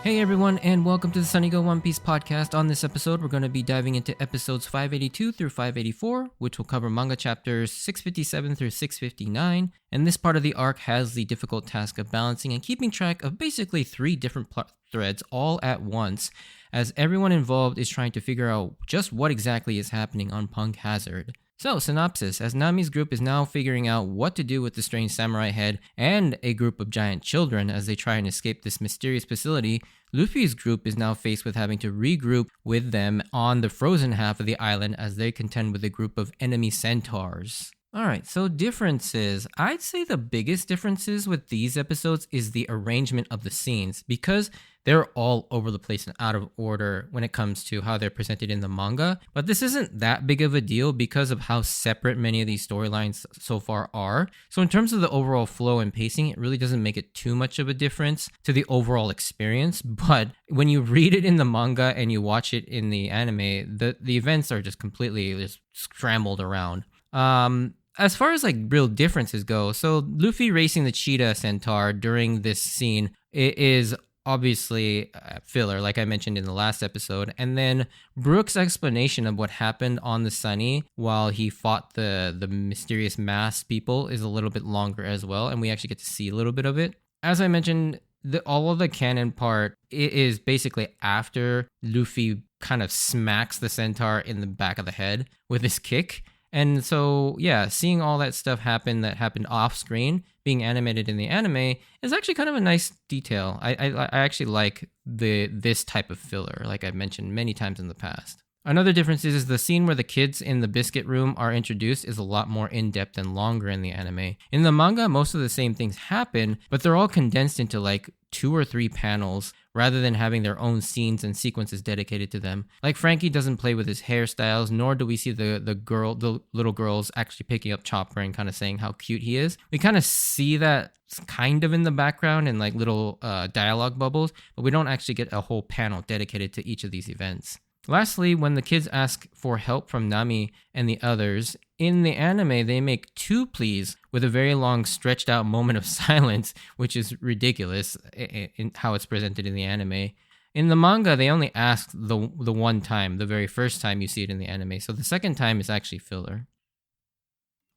Hey everyone, and welcome to the Sunny Go One Piece podcast. On this episode, we're going to be diving into episodes 582 through 584, which will cover manga chapters 657 through 659. And this part of the arc has the difficult task of balancing and keeping track of basically three different plot threads all at once, as everyone involved is trying to figure out just what exactly is happening on Punk Hazard. So, synopsis, as Nami's group is now figuring out what to do with the strange samurai head and a group of giant children as they try and escape this mysterious facility, Luffy's group is now faced with having to regroup with them on the frozen half of the island as they contend with a group of enemy centaurs. Alright, so differences. I'd say the biggest differences with these episodes is the arrangement of the scenes, because they're all over the place and out of order when it comes to how they're presented in the manga. But this isn't that big of a deal because of how separate many of these storylines so far are. So in terms of the overall flow and pacing, it really doesn't make it too much of a difference to the overall experience. But when you read it in the manga and you watch it in the anime, the events are just completely just scrambled around. As far as like real differences go, so Luffy racing the cheetah centaur during this scene is obviously filler, like I mentioned in the last episode. And then Brook's explanation of what happened on the Sunny while he fought the mysterious masked people is a little bit longer as well, and we actually get to see a little bit of it. As I mentioned, all of the canon part is basically after Luffy kind of smacks the centaur in the back of the head with his kick. And so, yeah, seeing all that stuff happen that happened off screen, being animated in the anime, is actually kind of a nice detail. I actually like this type of filler, like I've mentioned many times in the past. Another difference is the scene where the kids in the biscuit room are introduced is a lot more in-depth and longer in the anime. In the manga, most of the same things happen, but they're all condensed into like 2 or 3 panels rather than having their own scenes and sequences dedicated to them. Like Frankie doesn't play with his hairstyles, nor do we see the little girls actually picking up Chopper and kind of saying how cute he is. We kind of see that kind of in the background in like little dialogue bubbles, but we don't actually get a whole panel dedicated to each of these events. Lastly, when the kids ask for help from Nami and the others, in the anime they make 2 pleas with a very long stretched out moment of silence, which is ridiculous in how it's presented in the anime. In the manga, they only ask the one time, the very first time you see it in the anime, so the second time is actually filler.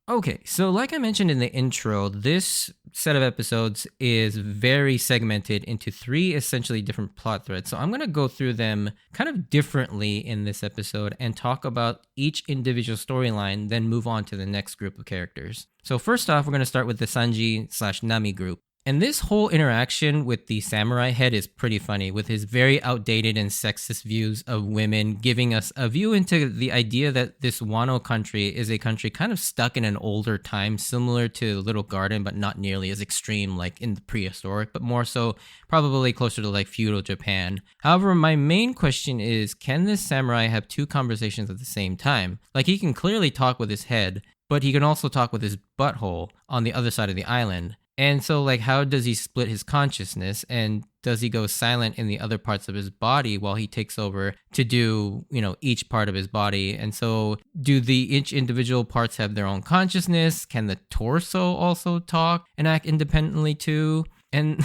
Okay, so like I mentioned in the intro, this set of episodes is very segmented into 3 essentially different plot threads. So I'm going to go through them kind of differently in this episode and talk about each individual storyline, then move on to the next group of characters. So first off, we're going to start with the Sanji/Nami group. And this whole interaction with the samurai head is pretty funny, with his very outdated and sexist views of women, giving us a view into the idea that this Wano country is a country kind of stuck in an older time, similar to Little Garden, but not nearly as extreme like in the prehistoric, but more so probably closer to like feudal Japan. However, my main question is, can this samurai have 2 conversations at the same time? Like, he can clearly talk with his head, but he can also talk with his butthole on the other side of the island. And so, like, how does he split his consciousness? And does he go silent in the other parts of his body while he takes over to do, each part of his body? And so, do each individual parts have their own consciousness? Can the torso also talk and act independently too? And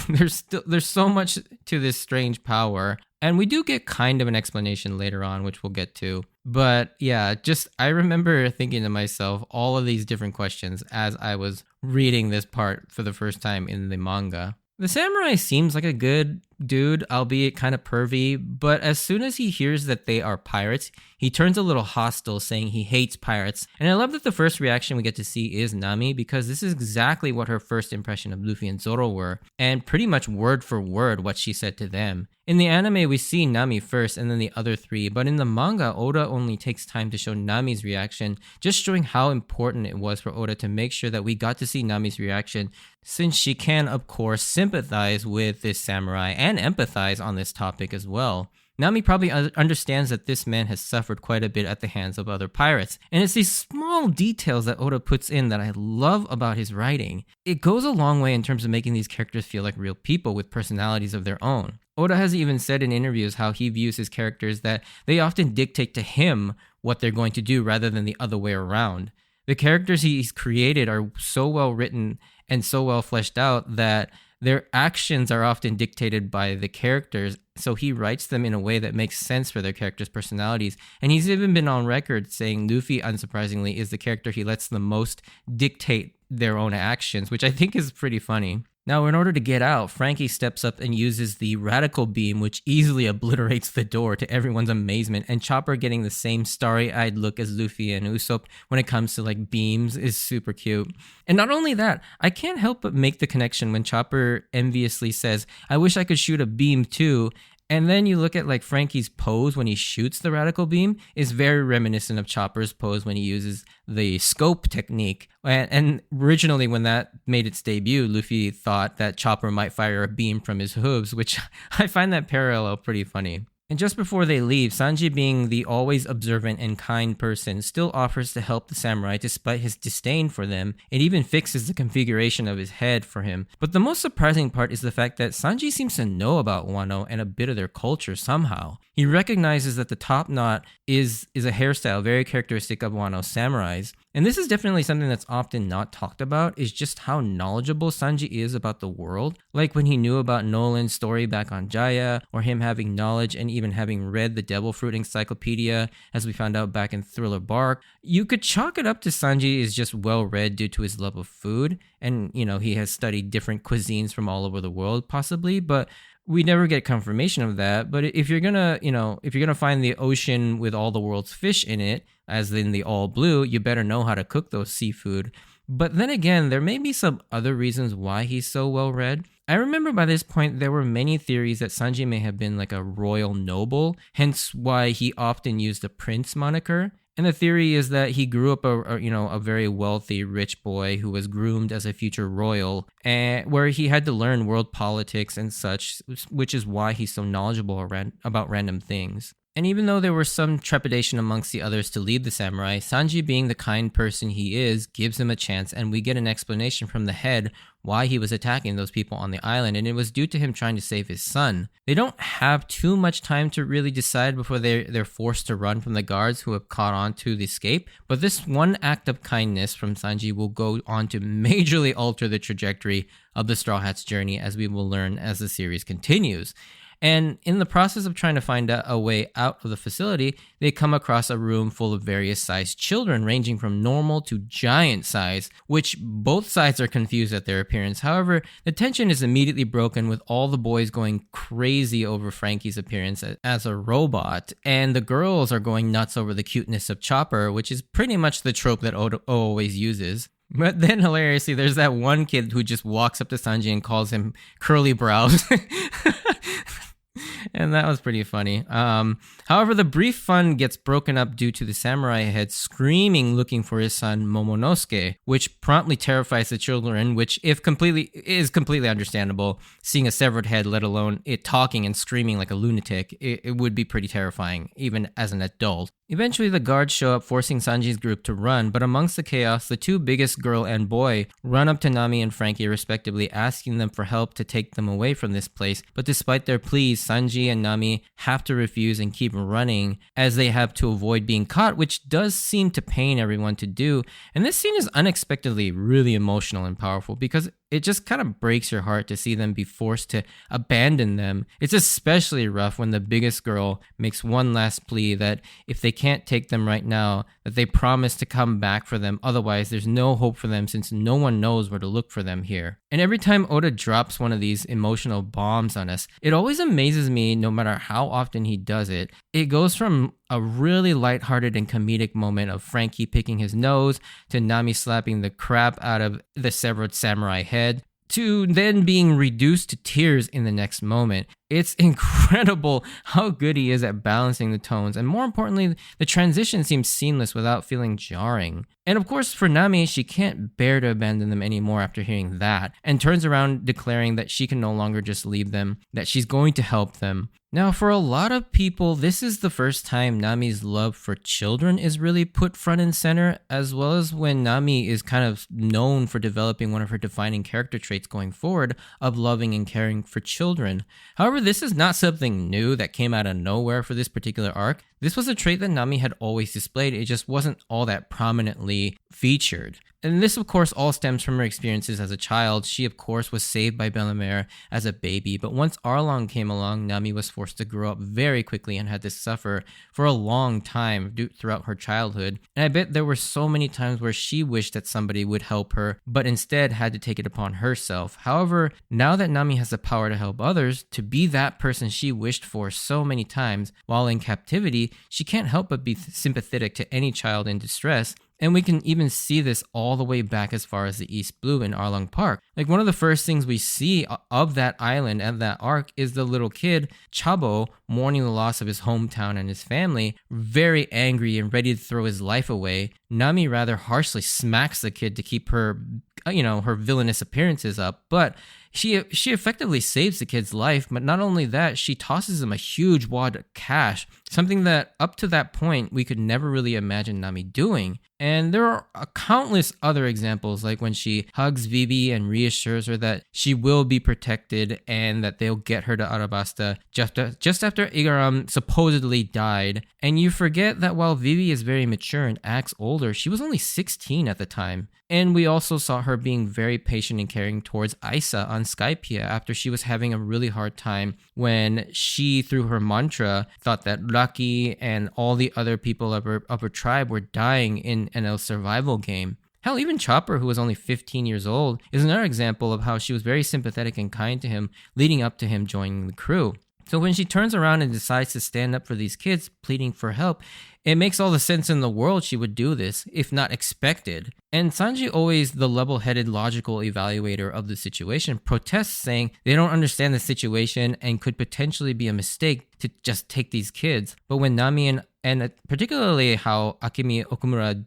there's so much to this strange power. And we do get kind of an explanation later on, which we'll get to. But yeah, I remember thinking to myself all of these different questions as I was reading this part for the first time in the manga. The samurai seems like a good dude, albeit kind of pervy, but as soon as he hears that they are pirates, he turns a little hostile, saying he hates pirates. And I love that the first reaction we get to see is Nami, because this is exactly what her first impression of Luffy and Zoro were, and pretty much word for word what she said to them. In the anime, we see Nami first and then the other 3, but in the manga, Oda only takes time to show Nami's reaction, just showing how important it was for Oda to make sure that we got to see Nami's reaction, since she can, of course, sympathize with this samurai and empathize on this topic as well. Nami probably understands that this man has suffered quite a bit at the hands of other pirates, and it's these small details that Oda puts in that I love about his writing. It goes a long way in terms of making these characters feel like real people with personalities of their own. Oda has even said in interviews how he views his characters that they often dictate to him what they're going to do rather than the other way around. The characters he's created are so well written and so well fleshed out that their actions are often dictated by the characters, so he writes them in a way that makes sense for their characters' personalities. And he's even been on record saying Luffy, unsurprisingly, is the character he lets the most dictate their own actions, which I think is pretty funny. Now, in order to get out, Frankie steps up and uses the radical beam, which easily obliterates the door to everyone's amazement, and Chopper getting the same starry-eyed look as Luffy and Usopp when it comes to like beams is super cute. And not only that, I can't help but make the connection when Chopper enviously says, "I wish I could shoot a beam too." And then you look at like Frankie's pose when he shoots the radical beam is very reminiscent of Chopper's pose when he uses the scope technique. And originally when that made its debut, Luffy thought that Chopper might fire a beam from his hooves, which I find that parallel pretty funny. And just before they leave, Sanji, being the always observant and kind person, still offers to help the samurai despite his disdain for them. It even fixes the configuration of his head for him. But the most surprising part is the fact that Sanji seems to know about Wano and a bit of their culture somehow. He recognizes that the top knot is a hairstyle very characteristic of Wano samurais. And this is definitely something that's often not talked about, is just how knowledgeable Sanji is about the world. Like when he knew about Nolan's story back on Jaya, or him having knowledge and even having read the Devil Fruit Encyclopedia, as we found out back in Thriller Bark. You could chalk it up to Sanji is just well read due to his love of food. And, you know, he has studied different cuisines from all over the world, possibly, but we never get confirmation of that. But if you're gonna find the ocean with all the world's fish in it, as in the all blue, you better know how to cook those seafood. But then again, there may be some other reasons why he's so well read. I remember by this point there were many theories that Sanji may have been like a royal noble, hence why he often used the prince moniker. And the theory is that he grew up a very wealthy, rich boy who was groomed as a future royal, and where he had to learn world politics and such, which is why he's so knowledgeable about random things. And even though there was some trepidation amongst the others to lead the samurai, Sanji, being the kind person he is, gives him a chance, and we get an explanation from the head why he was attacking those people on the island, and it was due to him trying to save his son. They don't have too much time to really decide before they're forced to run from the guards who have caught on to the escape, but this one act of kindness from Sanji will go on to majorly alter the trajectory of the Straw Hats' journey, as we will learn as the series continues. And in the process of trying to find a way out of the facility, they come across a room full of various sized children, ranging from normal to giant size, which both sides are confused at their appearance. However, the tension is immediately broken with all the boys going crazy over Frankie's appearance as a robot, and the girls are going nuts over the cuteness of Chopper, which is pretty much the trope that Oda always uses. But then, hilariously, there's that one kid who just walks up to Sanji and calls him curly brows. And that was pretty funny. However, the brief fun gets broken up due to the samurai head screaming looking for his son Momonosuke, which promptly terrifies the children, which is completely understandable. Seeing a severed head, let alone it talking and screaming like a lunatic, it would be pretty terrifying, even as an adult. Eventually, the guards show up, forcing Sanji's group to run, but amongst the chaos, the two biggest girl and boy run up to Nami and Frankie respectively, asking them for help to take them away from this place. But despite their pleas, Sanji and Nami have to refuse and keep running, as they have to avoid being caught, which does seem to pain everyone to do. And this scene is unexpectedly really emotional and powerful, because it just kind of breaks your heart to see them be forced to abandon them. It's especially rough when the biggest girl makes one last plea that if they can't take them right now, that they promise to come back for them. Otherwise, there's no hope for them, since no one knows where to look for them here. And every time Oda drops one of these emotional bombs on us, it always amazes me, no matter how often he does it. It goes from a really lighthearted and comedic moment of Frankie picking his nose, to Nami slapping the crap out of the severed samurai head, to then being reduced to tears in the next moment. It's incredible how good he is at balancing the tones, and more importantly, the transition seems seamless without feeling jarring. And of course, for Nami, she can't bear to abandon them anymore after hearing that, and turns around declaring that she can no longer just leave them, that she's going to help them. Now, for a lot of people, this is the first time Nami's love for children is really put front and center, as well as when Nami is kind of known for developing one of her defining character traits going forward of loving and caring for children. However, this is not something new that came out of nowhere for this particular arc. This was a trait that Nami had always displayed, it just wasn't all that prominently featured. And this, of course, all stems from her experiences as a child. She, of course, was saved by Bellemere as a baby, but once Arlong came along, Nami was forced to grow up very quickly and had to suffer for a long time throughout her childhood. And I bet there were so many times where she wished that somebody would help her, but instead had to take it upon herself. However, now that Nami has the power to help others, to be that person she wished for so many times while in captivity, she can't help but be sympathetic to any child in distress. And we can even see this all the way back as far as the East Blue in Arlong Park. Like, one of the first things we see of that island and that arc is the little kid, Chabo, mourning the loss of his hometown and his family, very angry and ready to throw his life away. Nami rather harshly smacks the kid to keep her, her villainous appearances up, but she effectively saves the kid's life. But not only that, she tosses him a huge wad of cash, something that up to that point we could never really imagine Nami doing. And there are countless other examples, like when she hugs Vivi and reassures her that she will be protected and that they'll get her to Arabasta just after Igaram supposedly died. And you forget that while Vivi is very mature and acts older, she was only 16 at the time. And we also saw her being very patient and caring towards Aisa on Skypiea after she was having a really hard time when she, through her mantra, thought that Lucky and all the other people of her tribe were dying in a survival game. Hell, even Chopper, who was only 15 years old, is another example of how she was very sympathetic and kind to him leading up to him joining the crew. So when she turns around and decides to stand up for these kids, pleading for help, it makes all the sense in the world she would do this, if not expected. And Sanji, always the level-headed, logical evaluator of the situation, protests, saying they don't understand the situation and could potentially be a mistake to just take these kids. But when Nami and particularly how Akemi Okumura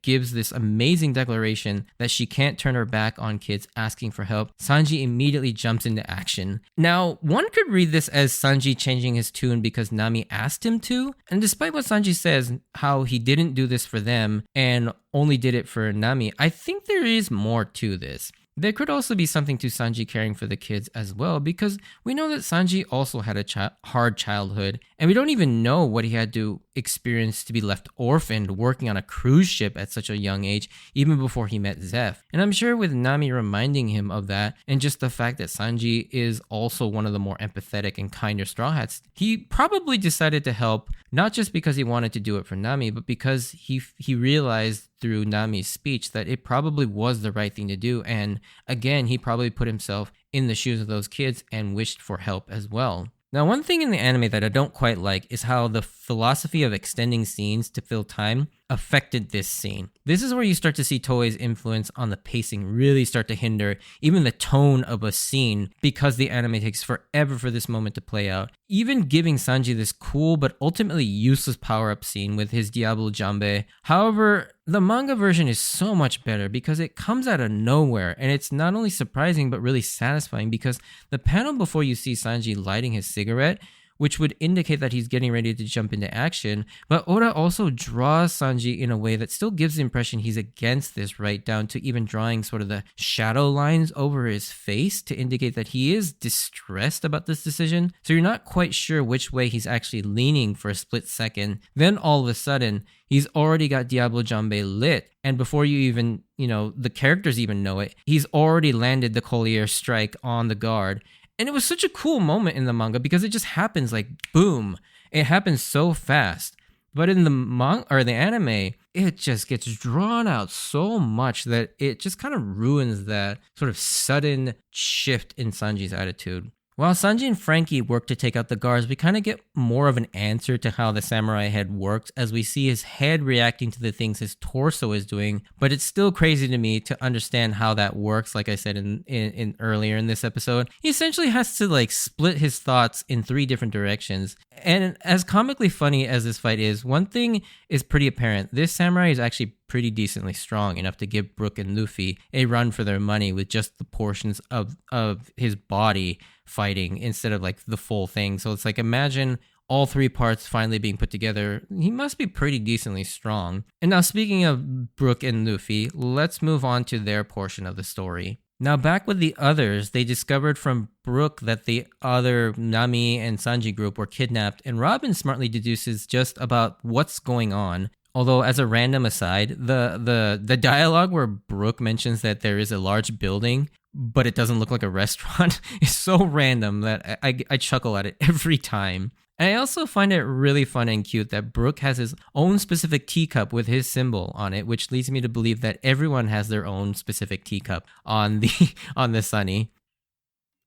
gives this amazing declaration that she can't turn her back on kids asking for help, Sanji immediately jumps into action. Now, one could read this as Sanji changing his tune because Nami asked him to, and despite what Sanji says, how he didn't do this for them and only did it for Nami, I think there is more to this. There could also be something to Sanji caring for the kids as well, because we know that Sanji also had a hard childhood, and we don't even know what he had to experience to be left orphaned working on a cruise ship at such a young age, even before he met Zeph. And I'm sure with Nami reminding him of that, and just the fact that Sanji is also one of the more empathetic and kinder Straw Hats, he probably decided to help, not just because he wanted to do it for Nami, but because he realized through Nami's speech that it probably was the right thing to do. And again, he probably put himself in the shoes of those kids and wished for help as well. Now, one thing in the anime that I don't quite like is how the philosophy of extending scenes to fill time affected this scene. This is where you start to see Toei's influence on the pacing really start to hinder even the tone of a scene, because the anime takes forever for this moment to play out. Even giving Sanji this cool but ultimately useless power-up scene with his Diablo Jambe. However, the manga version is so much better because it comes out of nowhere, and it's not only surprising but really satisfying, because the panel before you see Sanji lighting his cigarette, which would indicate that he's getting ready to jump into action, but Oda also draws Sanji in a way that still gives the impression he's against this, right down to even drawing sort of the shadow lines over his face to indicate that he is distressed about this decision. So you're not quite sure which way he's actually leaning for a split second. Then all of a sudden, he's already got Diablo Jambe lit, and before you even, the characters even know it, he's already landed the Collier strike on the guard. And it was such a cool moment in the manga because it just happens like boom. It happens so fast. But in the anime, it just gets drawn out so much that it just kind of ruins that sort of sudden shift in Sanji's attitude. While Sanji and Frankie work to take out the guards, we kind of get more of an answer to how the samurai head works as we see his head reacting to the things his torso is doing, but it's still crazy to me to understand how that works. Like I said in earlier in this episode, he essentially has to split his thoughts in 3 different directions. And as comically funny as this fight is, one thing is pretty apparent. This samurai is actually pretty decently strong, enough to give Brook and Luffy a run for their money with just the portions of his body fighting instead of the full thing. So it's imagine all 3 parts finally being put together. He must be pretty decently strong. And now, speaking of Brook and Luffy, let's move on to their portion of the story. Now, back with the others, they discovered from Brook that the other Nami and Sanji group were kidnapped, and Robin smartly deduces just about what's going on. Although, as a random aside, the dialogue where Brook mentions that there is a large building, but it doesn't look like a restaurant, is so random that I chuckle at it every time. And I also find it really fun and cute that Brook has his own specific teacup with his symbol on it, which leads me to believe that everyone has their own specific teacup on the Sunny.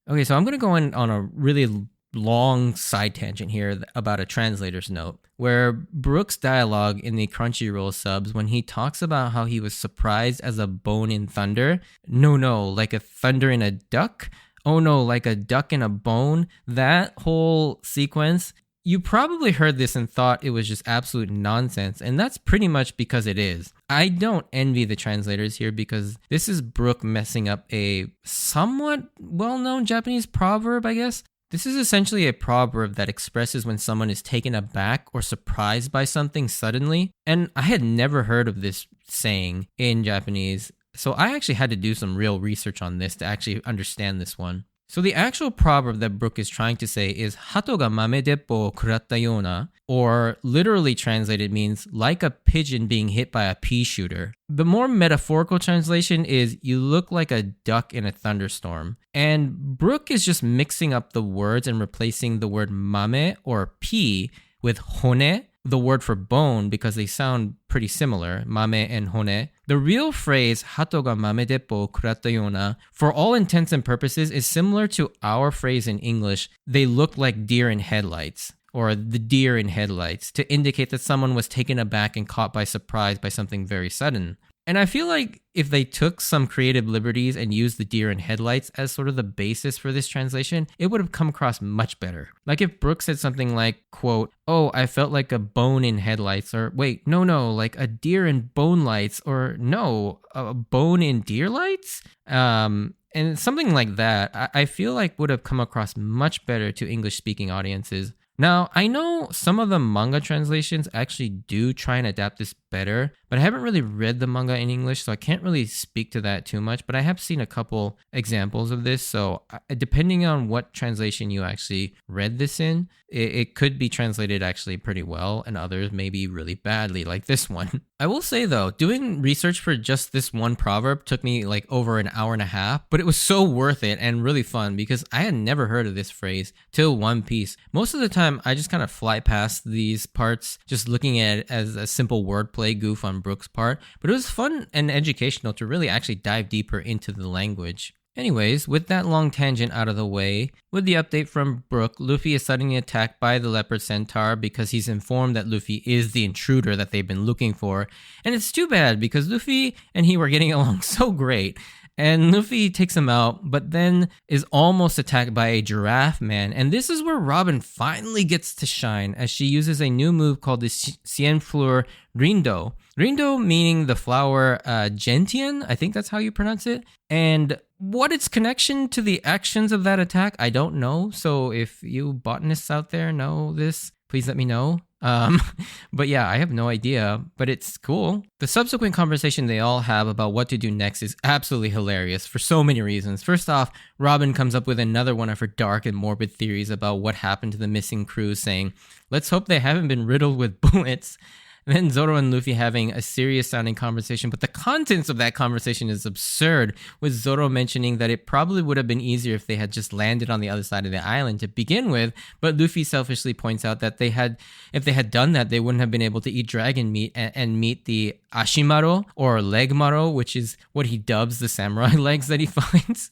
Okay, so I'm going to go on a really long side tangent here about a translator's note, where Brook's dialogue in the Crunchyroll subs, when he talks about how he was surprised as a bone in thunder, no, like a thunder in a duck, oh no, like a duck in a bone, that whole sequence, you probably heard this and thought it was just absolute nonsense, and that's pretty much because it is. I don't envy the translators here because this is Brook messing up a somewhat well-known Japanese proverb, I guess. This is essentially a proverb that expresses when someone is taken aback or surprised by something suddenly, and I had never heard of this saying in Japanese, so I actually had to do some real research on this to actually understand this one. So the actual proverb that Brook is trying to say is "hato ga mame deppo o kuratta yona," or literally translated means like a pigeon being hit by a pea shooter. The more metaphorical translation is "you look like a duck in a thunderstorm." And Brook is just mixing up the words and replacing the word mame or pea with hone, the word for bone, because they sound pretty similar, mame and hone. The real phrase "hato ga mame deppo o kuratta yona," for all intents and purposes, is similar to our phrase in English, "they look like deer in headlights," or "the deer in headlights," to indicate that someone was taken aback and caught by surprise by something very sudden. And I feel like if they took some creative liberties and used the deer in headlights as sort of the basis for this translation, it would have come across much better. Like if Brooke said something like, quote, "Oh, I felt like a bone in headlights," or wait, no, like a deer in bone lights, or no, a bone in deer lights? And something like that, I feel like would have come across much better to English-speaking audiences. Now, I know some of the manga translations actually do try and adapt this better, but I haven't really read the manga in English, so I can't really speak to that too much, but I have seen a couple examples of this, so depending on what translation you actually read this in, it could be translated actually pretty well, and others maybe really badly, like this one. I will say though, doing research for just this one proverb took me like over an hour and a half, but it was so worth it and really fun because I had never heard of this phrase till One Piece. Most of the time, I just kind of fly past these parts, just looking at it as a simple wordplay goof on Brooke's part, but it was fun and educational to really actually dive deeper into the language. Anyways, with that long tangent out of the way, with the update from Brook, Luffy is suddenly attacked by the Leopard Centaur because he's informed that Luffy is the intruder that they've been looking for. And it's too bad because Luffy and he were getting along so great. And Luffy takes him out, but then is almost attacked by a giraffe man. And this is where Robin finally gets to shine as she uses a new move called the Cien Fleur Rindo. Rindo meaning the flower gentian, I think that's how you pronounce it. And what its connection to the actions of that attack, I don't know. So if you botanists out there know this, please let me know. But yeah, I have no idea, but it's cool. The subsequent conversation they all have about what to do next is absolutely hilarious for so many reasons. First off, Robin comes up with another one of her dark and morbid theories about what happened to the missing crew, saying, "Let's hope they haven't been riddled with bullets." And then Zoro and Luffy having a serious sounding conversation, but the contents of that conversation is absurd, with Zoro mentioning that it probably would have been easier if they had just landed on the other side of the island to begin with, but Luffy selfishly points out that if they had done that, they wouldn't have been able to eat dragon meat and meet the Ashimaro, or leg maro, which is what he dubs the samurai legs that he finds.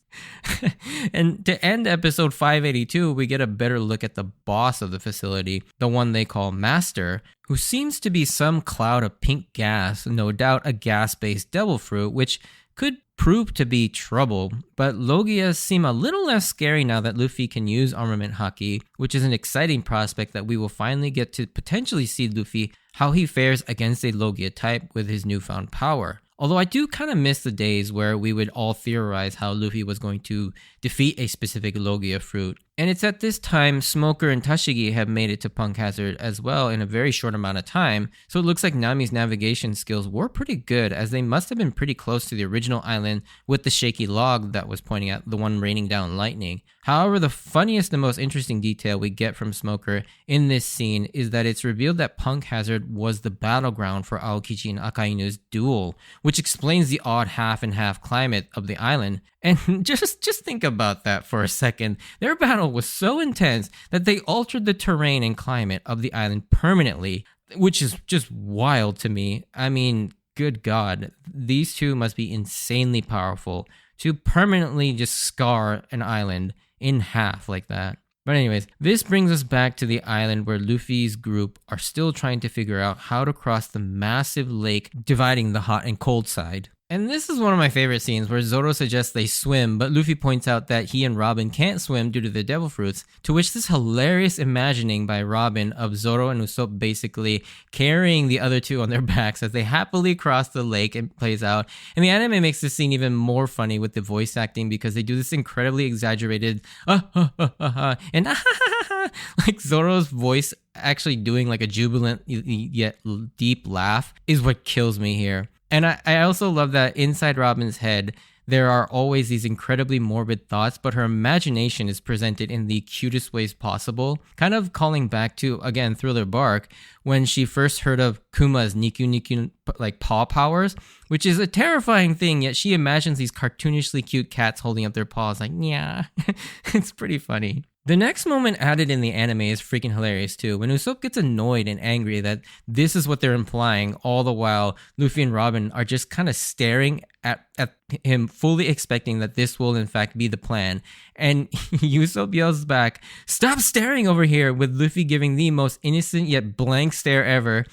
And to end episode 582, we get a better look at the boss of the facility, the one they call Master, who seems to be some cloud of pink gas, no doubt a gas-based devil fruit, which could prove to be trouble, but Logias seem a little less scary now that Luffy can use armament haki, which is an exciting prospect that we will finally get to potentially see Luffy how he fares against a Logia type with his newfound power. Although I do kind of miss the days where we would all theorize how Luffy was going to defeat a specific Logia fruit. And it's at this time Smoker and Tashigi have made it to Punk Hazard as well in a very short amount of time, so it looks like Nami's navigation skills were pretty good, as they must have been pretty close to the original island with the shaky log that was pointing at the one raining down lightning. However, the funniest and most interesting detail we get from Smoker in this scene is that it's revealed that Punk Hazard was the battleground for Aokichi and Akainu's duel, which explains the odd half and half climate of the island. And just think about that for a second. Their battle was so intense that they altered the terrain and climate of the island permanently, which is just wild to me. I mean, good God, these two must be insanely powerful to permanently just scar an island in half like that. But anyways, this brings us back to the island where Luffy's group are still trying to figure out how to cross the massive lake dividing the hot and cold side. And this is one of my favorite scenes where Zoro suggests they swim, but Luffy points out that he and Robin can't swim due to the devil fruits, to which this hilarious imagining by Robin of Zoro and Usopp basically carrying the other two on their backs as they happily cross the lake and plays out. And the anime makes this scene even more funny with the voice acting because they do this incredibly exaggerated and like Zoro's voice actually doing like a jubilant yet deep laugh is what kills me here. And I also love that inside Robin's head, there are always these incredibly morbid thoughts, but her imagination is presented in the cutest ways possible, kind of calling back to, again, Thriller Bark, when she first heard of Kuma's Niku Niku, like, paw powers, which is a terrifying thing, yet she imagines these cartoonishly cute cats holding up their paws like, yeah, it's pretty funny. The next moment added in the anime is freaking hilarious too, when Usopp gets annoyed and angry that this is what they're implying, all the while Luffy and Robin are just kind of staring at him, fully expecting that this will in fact be the plan. And Usopp yells back, "Stop staring over here," with Luffy giving the most innocent yet blank stare ever.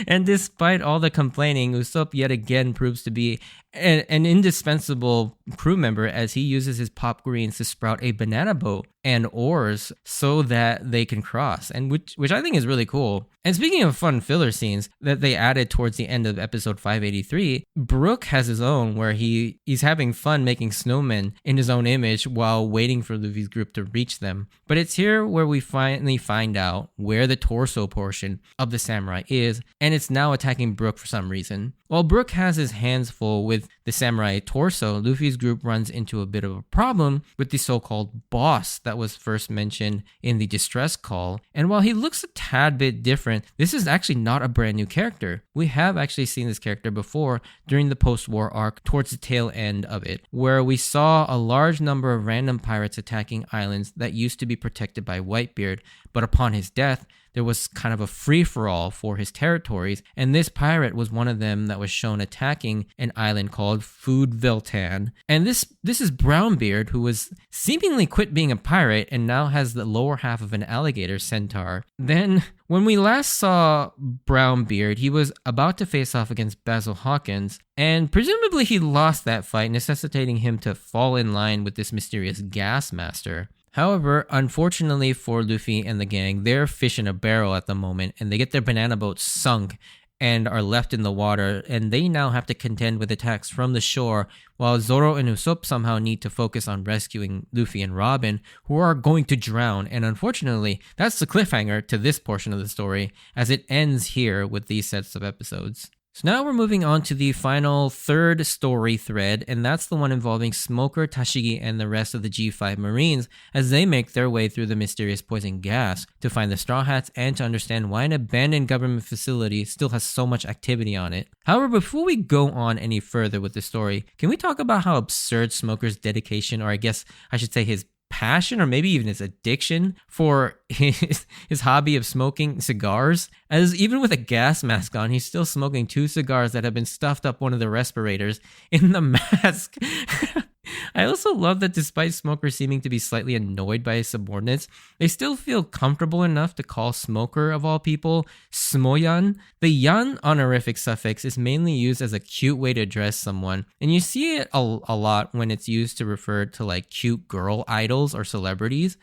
And despite all the complaining, Usopp yet again proves to be an indispensable crew member as he uses his pop greens to sprout a banana boat and oars so that they can cross, and which I think is really cool. And speaking of fun filler scenes that they added towards the end of episode 583, Brook has his own where he's having fun making snowmen in his own image while waiting for Luffy's group to reach them. But it's here where we finally find out where the torso portion of the samurai is, and it's now attacking Brook for some reason. While Brook has his hands full with the samurai torso, Luffy's group runs into a bit of a problem with the so-called boss that was first mentioned in the distress call. And while he looks a tad bit different, this is actually not a brand new character. We have actually seen this character before during the post-war arc towards the tail end of it, where we saw a large number of random pirates attacking islands that used to be protected by Whitebeard, but upon his death, there was kind of a free-for-all for his territories, and this pirate was one of them that was shown attacking an island called Food Veltan. And this is Brownbeard, who was seemingly quit being a pirate and now has the lower half of an alligator centaur. Then, when we last saw Brownbeard, he was about to face off against Basil Hawkins, and presumably he lost that fight, necessitating him to fall in line with this mysterious gas master. However, unfortunately for Luffy and the gang, they're fish in a barrel at the moment, and they get their banana boat sunk and are left in the water, and they now have to contend with attacks from the shore, while Zoro and Usopp somehow need to focus on rescuing Luffy and Robin, who are going to drown. And unfortunately, that's the cliffhanger to this portion of the story, as it ends here with these sets of episodes. So now we're moving on to the final third story thread, and that's the one involving Smoker, Tashigi, and the rest of the G5 Marines as they make their way through the mysterious poison gas to find the Straw Hats and to understand why an abandoned government facility still has so much activity on it. However, before we go on any further with the story, can we talk about how absurd Smoker's dedication, or I guess I should say his passion, or maybe even his addiction for his hobby of smoking cigars, as even with a gas mask on, he's still smoking 2 cigars that have been stuffed up one of the respirators in the mask. I also love that despite Smoker seeming to be slightly annoyed by his subordinates, they still feel comfortable enough to call Smoker, of all people, Smoyan. The yan honorific suffix is mainly used as a cute way to address someone, and you see it a lot when it's used to refer to like cute girl idols or celebrities.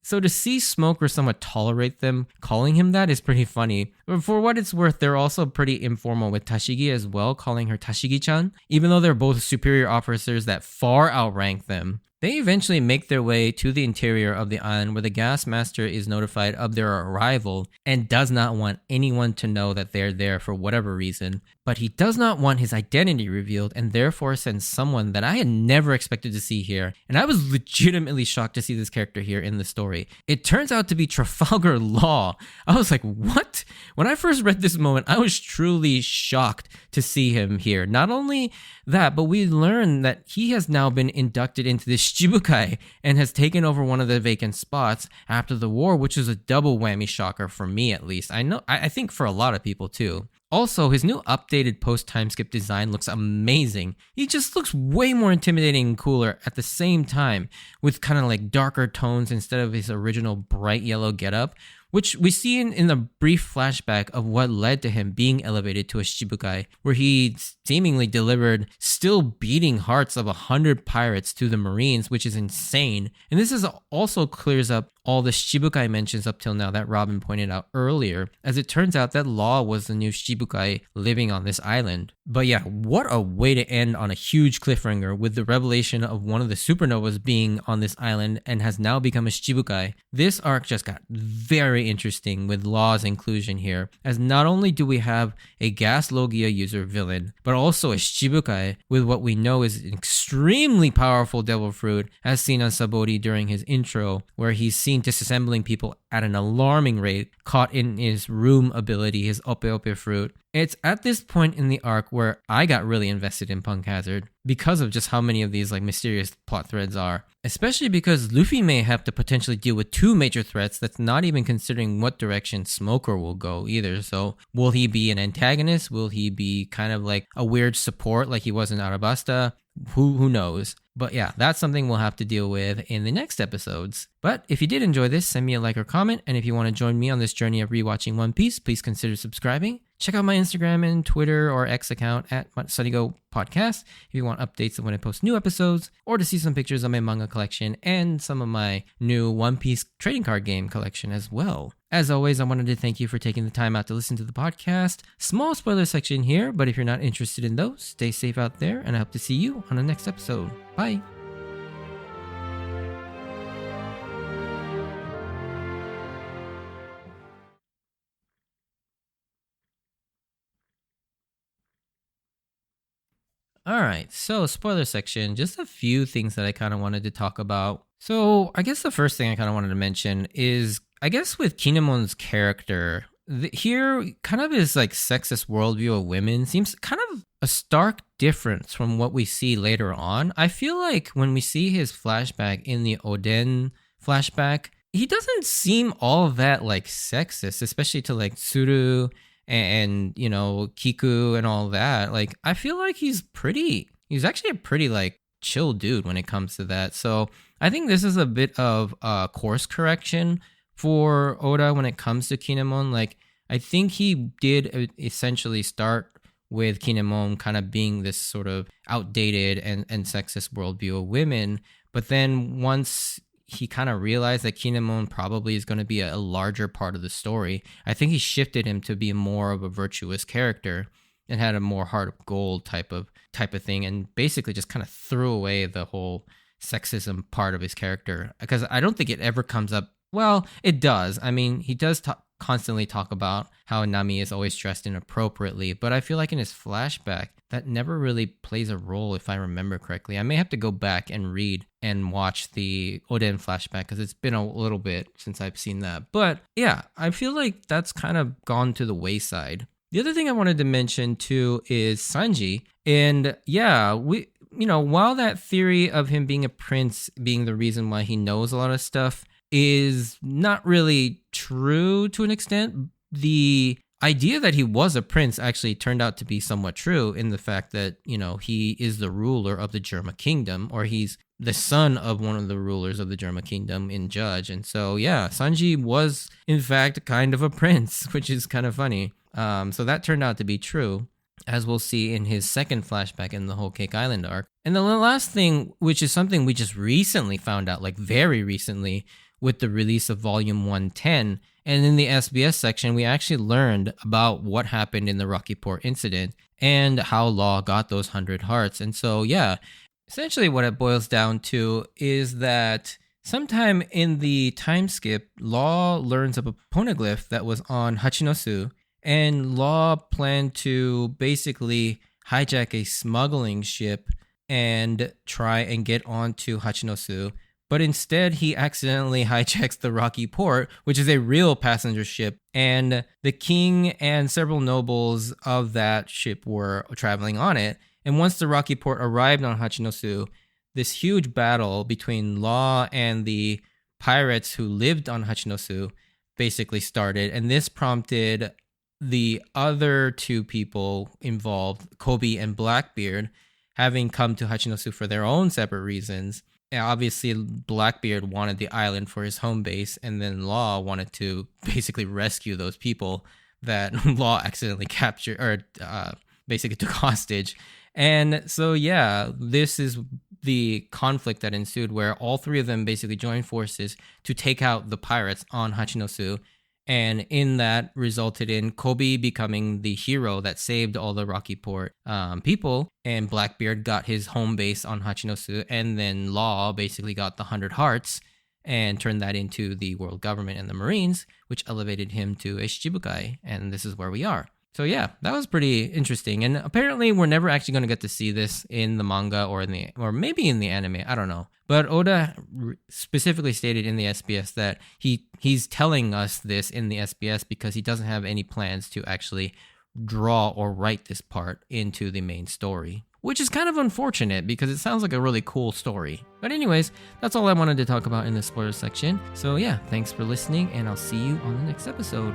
So to see Smoker somewhat tolerate them calling him that is pretty funny. But for what it's worth, they're also pretty informal with Tashigi as well, calling her Tashigi-chan, even though they're both superior officers that far outrank them. They eventually make their way to the interior of the island where the gas master is notified of their arrival and does not want anyone to know that they're there for whatever reason. But he does not want his identity revealed and therefore sends someone that I had never expected to see here. And I was legitimately shocked to see this character here in the story. It turns out to be Trafalgar Law. I was like, what? When I first read this moment, I was truly shocked to see him here. Not only that, but we learn that he has now been inducted into the Shichibukai and has taken over one of the vacant spots after the war, which is a double whammy shocker for me at least. I think for a lot of people too. Also, his new updated post-time skip design looks amazing. He just looks way more intimidating and cooler at the same time, with kind of like darker tones instead of his original bright yellow getup, which we see in the brief flashback of what led to him being elevated to a Shichibukai, where he seemingly delivered still beating hearts of 100 pirates to the Marines, which is insane. And this also clears up all the Shichibukai mentions up till now that Robin pointed out earlier, as it turns out that Law was the new Shichibukai living on this island. But yeah, what a way to end on a huge cliffhanger with the revelation of one of the supernovas being on this island and has now become a Shichibukai. This arc just got very interesting with Law's inclusion here, as not only do we have a gas Logia user villain, but also a Shichibukai with what we know is an extremely powerful devil fruit, as seen on Sabori during his intro, where he's seen disassembling people at an alarming rate, caught in his room ability, his Ope Ope fruit. It's at this point in the arc where I got really invested in Punk Hazard because of just how many of these like mysterious plot threads are. Especially because Luffy may have to potentially deal with two major threats that's not even considering what direction Smoker will go either. So will he be an antagonist? Will he be kind of like a weird support like he was in Arabasta? Who knows? But yeah, that's something we'll have to deal with in the next episodes. But if you did enjoy this, send me a like or comment. And if you want to join me on this journey of rewatching One Piece, please consider subscribing. Check out my Instagram and Twitter or X account at Sunnygo Podcast if you want updates of when I post new episodes, or to see some pictures of my manga collection and some of my new One Piece trading card game collection as well. As always, I wanted to thank you for taking the time out to listen to the podcast. Small spoiler section here, but if you're not interested in those, stay safe out there, and I hope to see you on the next episode. Bye! All right, so spoiler section, just a few things that I kind of wanted to talk about. So I guess the first thing I kind of wanted to mention is, I guess with Kinemon's character, here kind of his like sexist worldview of women seems kind of a stark difference from what we see later on. I feel like when we see his flashback in the Oden flashback, he doesn't seem all that like sexist, especially to like Tsuru and you know, Kiku and all that. Like I feel like he's actually a pretty like chill dude when it comes to that. So I think this is a bit of a course correction for Oda when it comes to Kinemon. Like I think he did essentially start with Kinemon kind of being this sort of outdated and sexist worldview of women, but then once he kind of realized that Kinemon probably is going to be a larger part of the story, I think he shifted him to be more of a virtuous character and had a more heart of gold type of thing, and basically just kind of threw away the whole sexism part of his character, because I don't think it ever comes up. Well, it does. I mean, he does constantly talk about how Nami is always dressed inappropriately, but I feel like in his flashback, that never really plays a role if I remember correctly. I may have to go back and read and watch the Oden flashback because it's been a little bit since I've seen that. But yeah, I feel like that's kind of gone to the wayside. The other thing I wanted to mention too is Sanji. And yeah, while that theory of him being a prince being the reason why he knows a lot of stuff is not really true to an extent, the idea that he was a prince actually turned out to be somewhat true in the fact that, he is the ruler of the Germa Kingdom, or he's the son of one of the rulers of the Germa Kingdom in Judge. And so, yeah, Sanji was in fact kind of a prince, which is kind of funny. So that turned out to be true, as we'll see in his second flashback in the Whole Cake Island arc. And the last thing, which is something we just recently found out, like very recently, with the release of Volume 110. And in the SBS section, we actually learned about what happened in the Rocky Port incident and how Law got those 100 hearts. And so, yeah, Essentially, what it boils down to is that sometime in the time skip, Law learns of a poneglyph that was on Hachinosu, and Law planned to basically hijack a smuggling ship and try and get onto Hachinosu. But instead, he accidentally hijacks the Rocky Port, which is a real passenger ship, and the king and several nobles of that ship were traveling on it. And once the Rocky Port arrived on Hachinosu, this huge battle between Law and the pirates who lived on Hachinosu basically started. And this prompted the other two people involved, Kobe and Blackbeard, having come to Hachinosu for their own separate reasons. And obviously, Blackbeard wanted the island for his home base, and then Law wanted to basically rescue those people that Law accidentally captured or basically took hostage. And so, yeah, this is the conflict that ensued where all three of them basically joined forces to take out the pirates on Hachinosu. And in that resulted in Kobe becoming the hero that saved all the Rocky Port people. And Blackbeard got his home base on Hachinosu. And then Law basically got the 100 Hearts and turned that into the world government and the Marines, which elevated him to a Shichibukai. And this is where we are. So yeah, that was pretty interesting. And apparently we're never actually going to get to see this in the manga or maybe in the anime. I don't know. But Oda specifically stated in the SBS that he's telling us this in the SBS because he doesn't have any plans to actually draw or write this part into the main story, which is kind of unfortunate because it sounds like a really cool story. But anyways, that's all I wanted to talk about in the spoiler section. So yeah, thanks for listening, and I'll see you on the next episode.